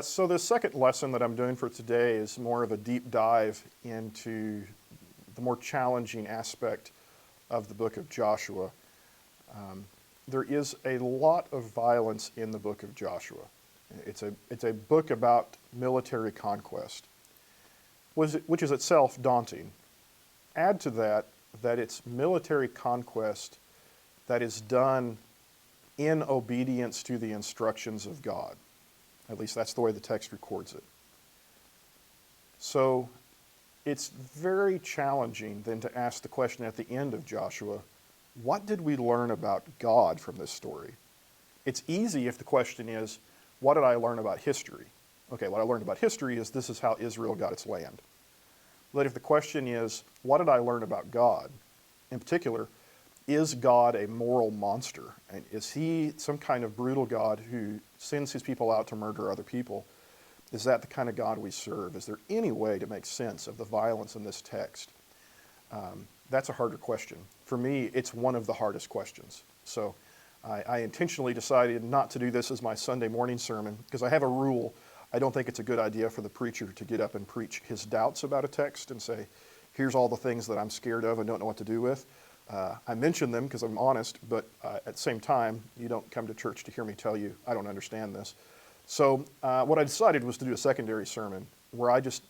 So the second lesson that I'm doing for today is more of a deep dive into the more challenging aspect of the book of Joshua. There is a lot of violence in the book of Joshua. It's a book about military conquest, which is itself daunting. Add to that it's military conquest that is done in obedience to the instructions of God. At least that's the way the text records it. So it's very challenging then to ask the question at the end of Joshua, what did we learn about God from this story? It's easy if the question is, what did I learn about history? Okay, what I learned about history is this is how Israel got its land. But if the question is, what did I learn about God? In particular, is God a moral monster? And is he some kind of brutal God who sends his people out to murder other people? Is that the kind of God we serve? Is there any way to make sense of the violence in this text? That's a harder question. For me, it's one of the hardest questions. So I intentionally decided not to do this as my Sunday morning sermon because I have a rule. I don't think it's a good idea for the preacher to get up and preach his doubts about a text and say, here's all the things that I'm scared of and don't know what to do with. I mention them because I'm honest, but at the same time, you don't come to church to hear me tell you, I don't understand this. So what I decided was to do a secondary sermon where I just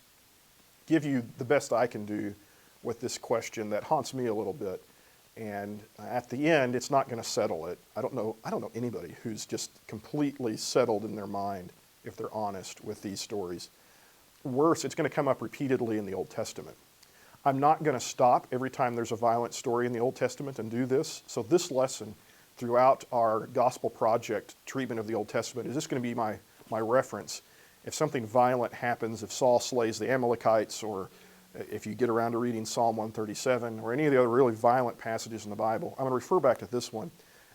give you the best I can do with this question that haunts me a little bit. And at the end, it's not going to settle it. I don't know anybody who's just completely settled in their mind if they're honest with these stories. Worse, it's going to come up repeatedly in the Old Testament. I'm not going to stop every time there's a violent story in the Old Testament and do this. So this lesson throughout our Gospel Project treatment of the Old Testament is just going to be my reference. If something violent happens, if Saul slays the Amalekites, or if you get around to reading Psalm 137, or any of the other really violent passages in the Bible, I'm going to refer back to this one,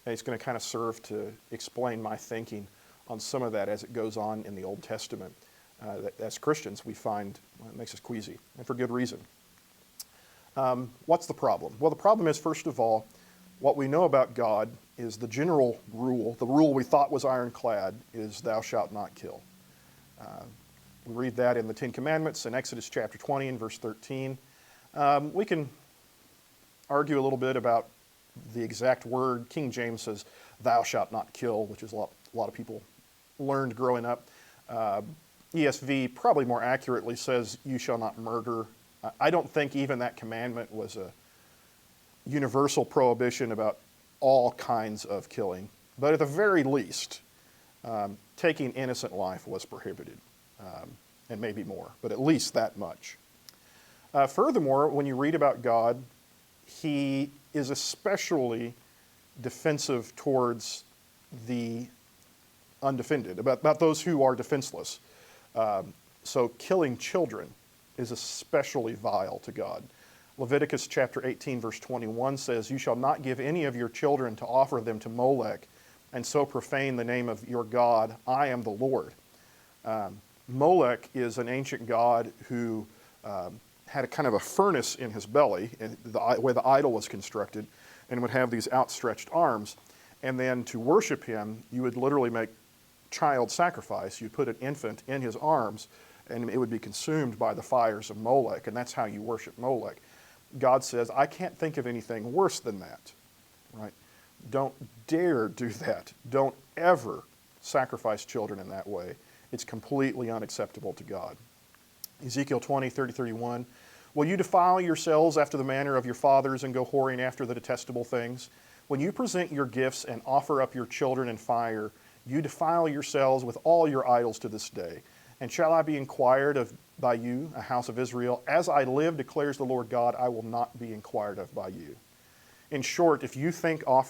and it's going to kind of serve to explain my thinking on some of that as it goes on in the Old Testament. That as Christians, we find it makes us queasy, and for good reason. What's the problem? Well, the problem is, first of all, what we know about God is the general rule, the rule we thought was ironclad, is thou shalt not kill. We read that in the Ten Commandments in Exodus chapter 20 and verse 13. We can argue a little bit about the exact word. King James says, thou shalt not kill, which is a lot of people learned growing up. ESV probably more accurately says, you shall not murder. I don't think even that commandment was a universal prohibition about all kinds of killing. But at the very least, taking innocent life was prohibited, and maybe more, but at least that much. Furthermore, when you read about God, he is especially defensive towards the undefended, about those who are defenseless. So killing children is especially vile to God. Leviticus chapter 18 verse 21 says, you shall not give any of your children to offer them to Molech, and so profane the name of your God. I am the Lord. Molech is an ancient god who had a kind of a furnace in his belly, and the way the idol was constructed, and would have these outstretched arms. And then to worship him, you would literally make child sacrifice. You'd put an infant in his arms, and it would be consumed by the fires of Molech, and that's how you worship Molech. God says, I can't think of anything worse than that, right? Don't dare do that. Don't ever sacrifice children in that way. It's completely unacceptable to God. Ezekiel 20, 30, 31, will you defile yourselves after the manner of your fathers and go whoring after the detestable things? When you present your gifts and offer up your children in fire, you defile yourselves with all your idols to this day. And shall I be inquired of by you, a house of Israel? As I live, declares the Lord God, I will not be inquired of by you. In short, if you think offering